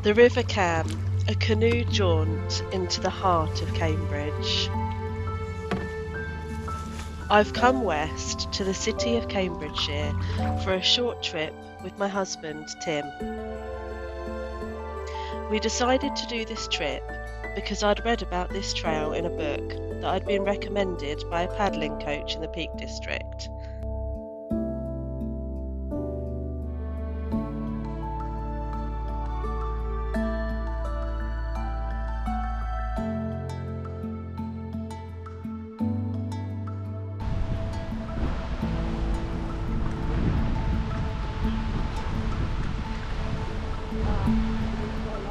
The River Cam, a canoe jaunt into the heart of Cambridge. I've come west to the city of Cambridgeshire for a short trip with my husband, Tim. We decided to do this trip because I'd read about this trail in a book that I'd been recommended by a paddling coach in the Peak District.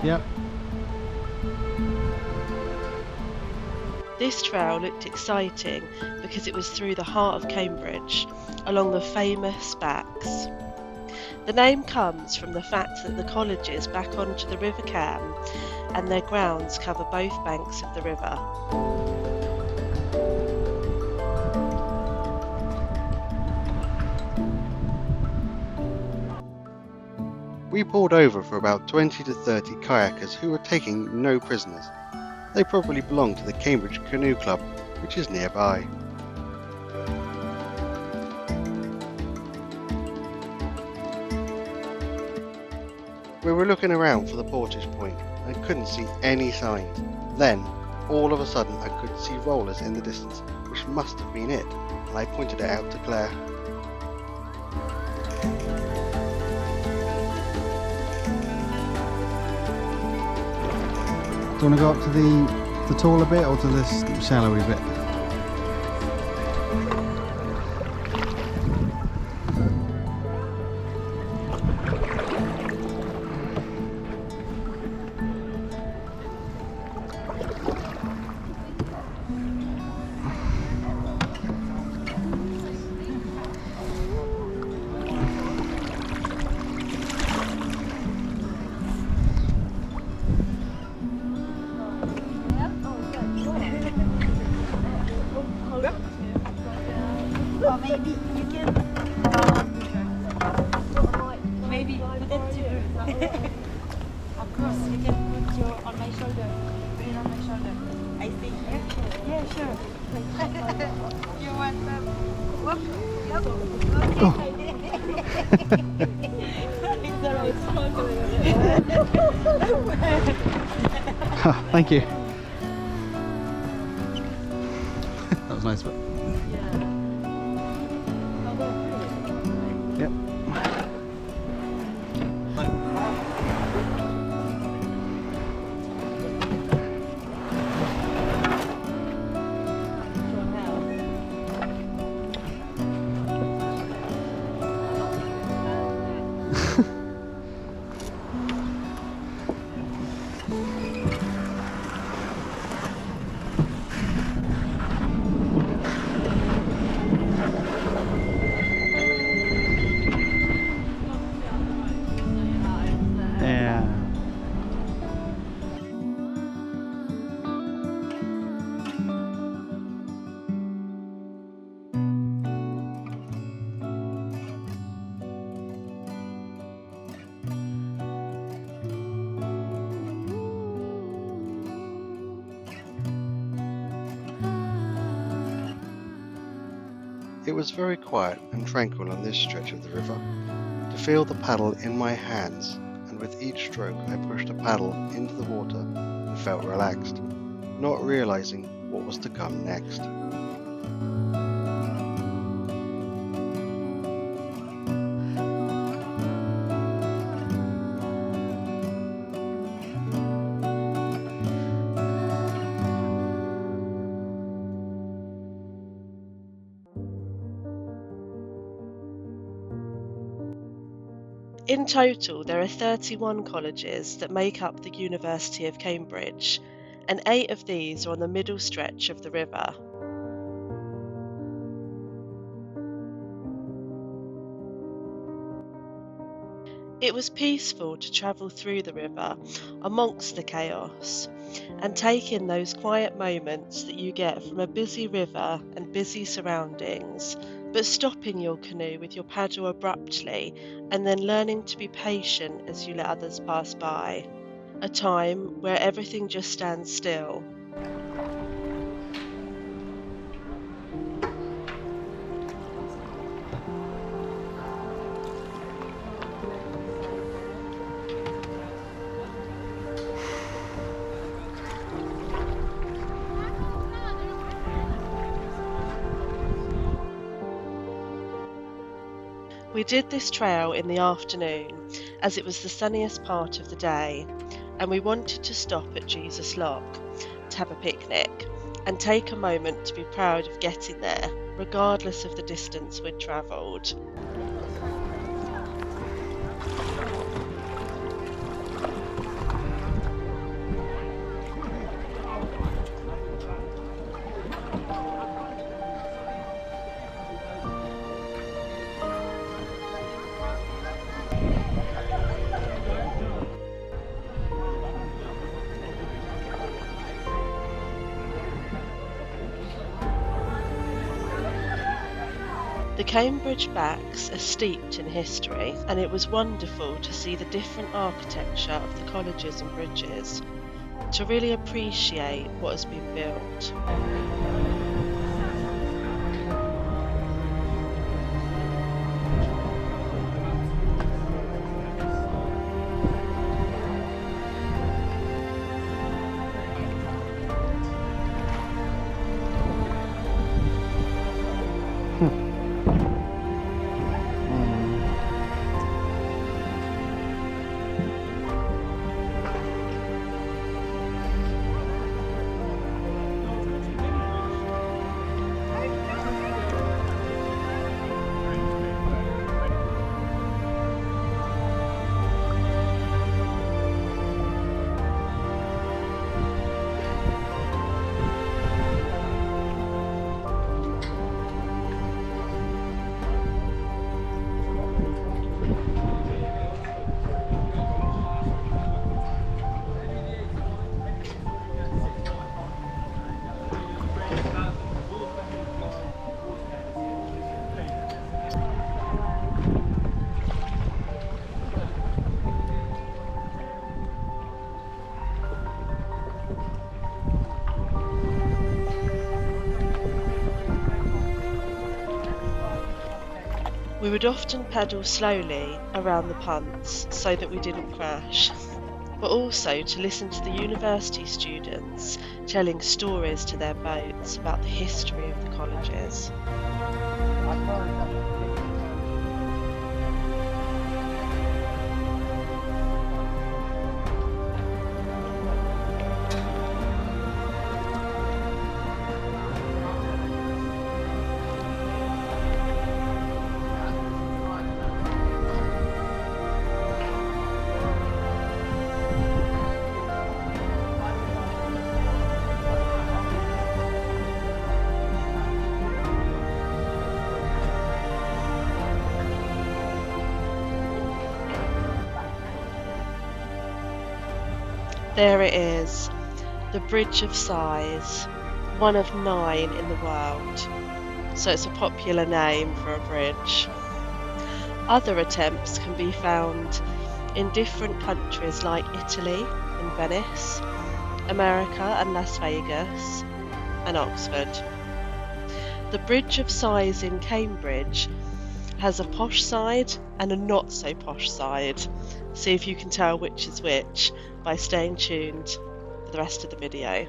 Yep. This trail looked exciting because it was through the heart of Cambridge, along the famous Backs. The name comes from the fact that the colleges back onto the River Cam and their grounds cover both banks of the river. We pulled over for about 20 to 30 kayakers who were taking no prisoners. They probably belong to the Cambridge Canoe Club, which is nearby. We were looking around for the Portage point and couldn't see any signs. Then, all of a sudden, I could see rollers in the distance, which must have been it, and I pointed it out to Claire. Do you want to go up to the taller bit or to this shallowy bit? Or maybe you can maybe put it to of course you can put your on my shoulder. Put it on my shoulder. I think yeah sure. You want that? Whoop. Oh, thank you. That was nice, but yep. It was very quiet and tranquil on this stretch of the river. To feel the paddle in my hands, and with each stroke I pushed a paddle into the water and felt relaxed, not realizing what was to come next. In total, there are 31 colleges that make up the University of Cambridge, and 8 of these are on the middle stretch of the river. It was peaceful to travel through the river amongst the chaos and take in those quiet moments that you get from a busy river and busy surroundings, but stopping your canoe with your paddle abruptly and then learning to be patient as you let others pass by. a time where everything just stands still. We did this trail in the afternoon as it was the sunniest part of the day, and we wanted to stop at Jesus Lock to have a picnic and take a moment to be proud of getting there, regardless of the distance we'd travelled. The Cambridge backs are steeped in history, and it was wonderful to see the different architecture of the colleges and bridges, to really appreciate what has been built. We would often pedal slowly around the punts so that we didn't crash, but also to listen to the university students telling stories to their boats about the history of the colleges. There it is, the Bridge of Sighs, one of 9 in the world, so it's a popular name for a bridge. Other attempts can be found in different countries like Italy and Venice, America and Las Vegas, and Oxford. The Bridge of Sighs in Cambridge has a posh side and a not so posh side. See if you can tell which is which by staying tuned for the rest of the video.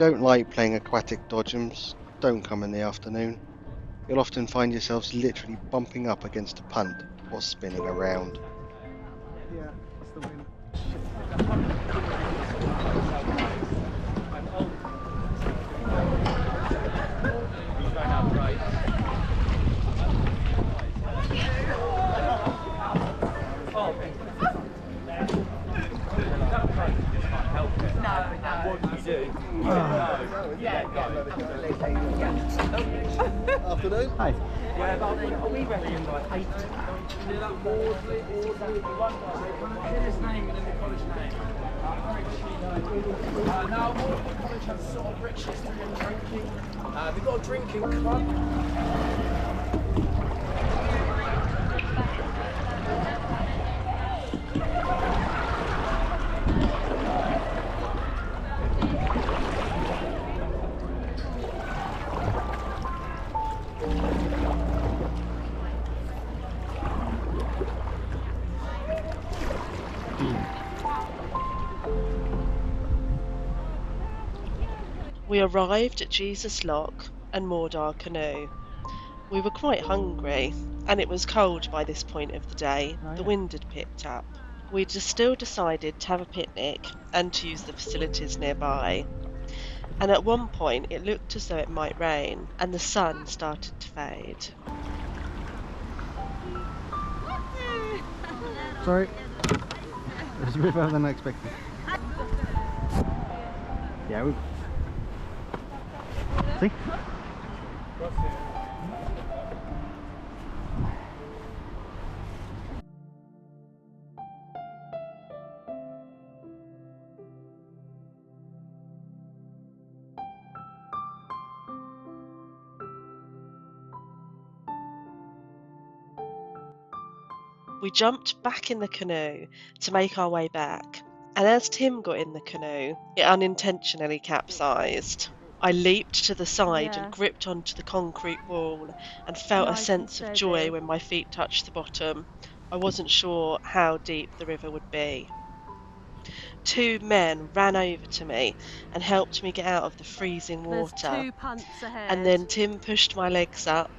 don't like playing aquatic dodgems, don't come in the afternoon. You'll often find yourselves literally bumping up against a punt or spinning around. Yeah, that's the wind. Afternoon. Hi. Are we ready in like 8? His name and then the college name. Now, Maudsley College has sort of rich history in drinking. They've got a drinking club. We arrived at Jesus Lock and moored our canoe. We were quite hungry, and it was cold by this point of the day. The wind had picked up. We'd still decided to have a picnic and to use the facilities nearby. And at one point it looked as though it might rain, and the sun started to fade. Sorry. It was a bit better than I expected. Yeah, we... See? We jumped back in the canoe to make our way back, and as Tim got in the canoe, it unintentionally capsized. I leaped to the side and gripped onto the concrete wall and felt a sense of joy when my feet touched the bottom. I wasn't sure how deep the river would be. 2 men ran over to me and helped me get out of the freezing water. There's 2 punts ahead. And then Tim pushed my legs up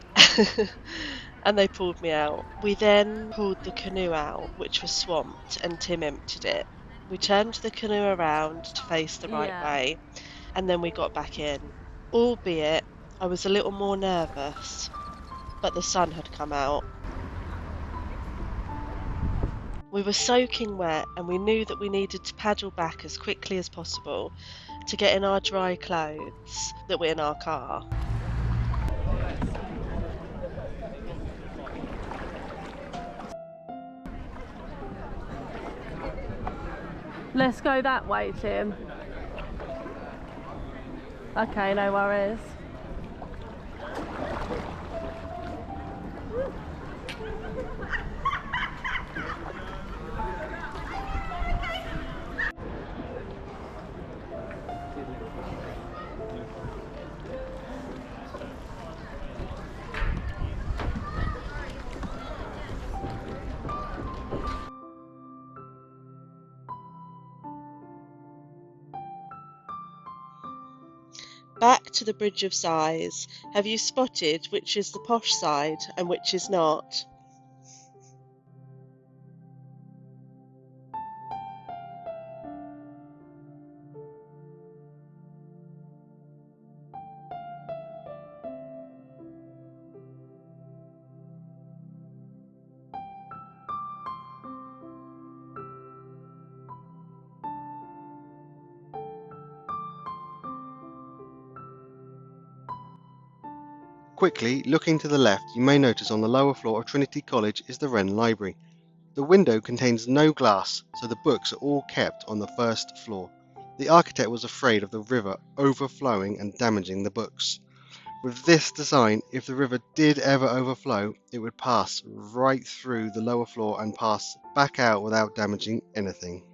and they pulled me out. We then pulled the canoe out, which was swamped, and Tim emptied it. We turned the canoe around to face the right way, and then we got back in. Albeit, I was a little more nervous, but the sun had come out. We were soaking wet, and we knew that we needed to paddle back as quickly as possible to get in our dry clothes that were in our car. Let's go that way, Tim. Okay, no worries. Back to the Bridge of Sighs. Have you spotted which is the posh side and which is not? Quickly, looking to the left, you may notice on the lower floor of Trinity College is the Wren Library. The window contains no glass, so the books are all kept on the first floor. The architect was afraid of the river overflowing and damaging the books. With this design, if the river did ever overflow, it would pass right through the lower floor and pass back out without damaging anything.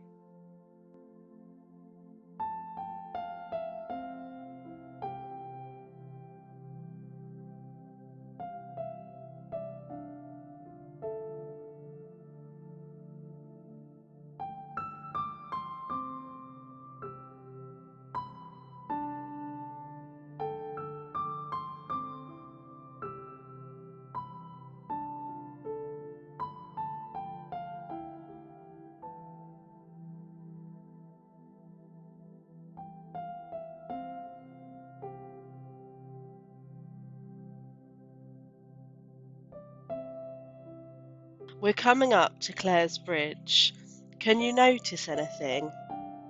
We're coming up to Clare's Bridge. Can you notice anything?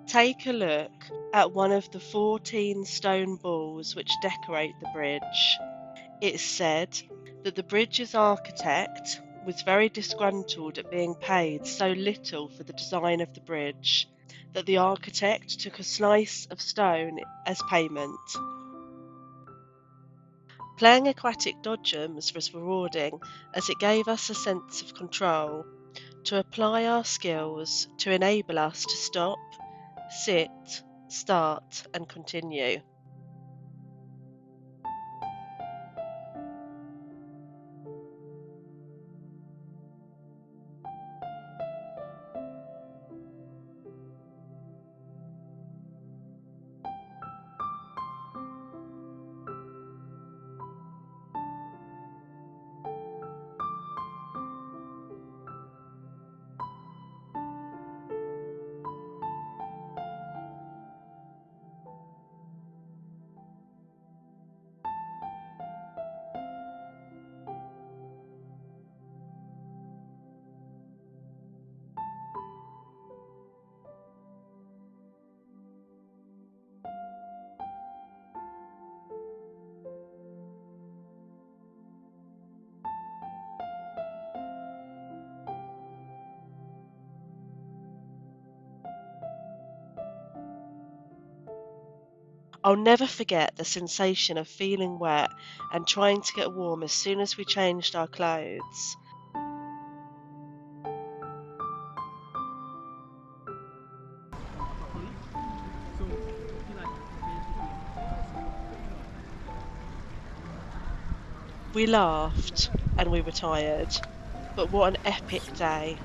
Take a look at one of the 14 stone balls which decorate the bridge. It's said that the bridge's architect was very disgruntled at being paid so little for the design of the bridge that the architect took a slice of stone as payment. Playing aquatic dodgems was rewarding as it gave us a sense of control, to apply our skills to enable us to stop, sit, start and continue. I'll never forget the sensation of feeling wet and trying to get warm as soon as we changed our clothes. We laughed and we were tired, but what an epic day.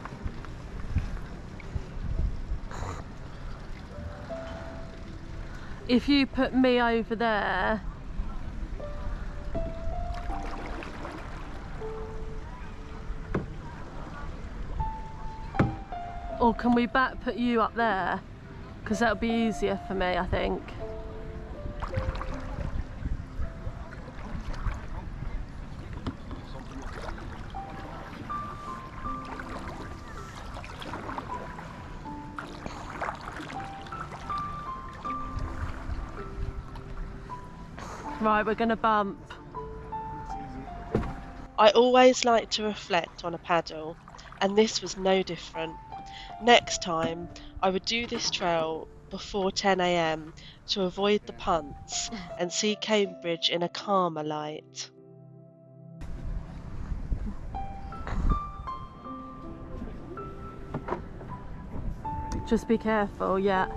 If you put me over there, or can we put you up there? Because that'll be easier for me, I think. Right, we're gonna bump. I always like to reflect on a paddle, and this was no different. Next time, I would do this trail before 10 AM to avoid the punts and see Cambridge in a calmer light. Just be careful, yeah.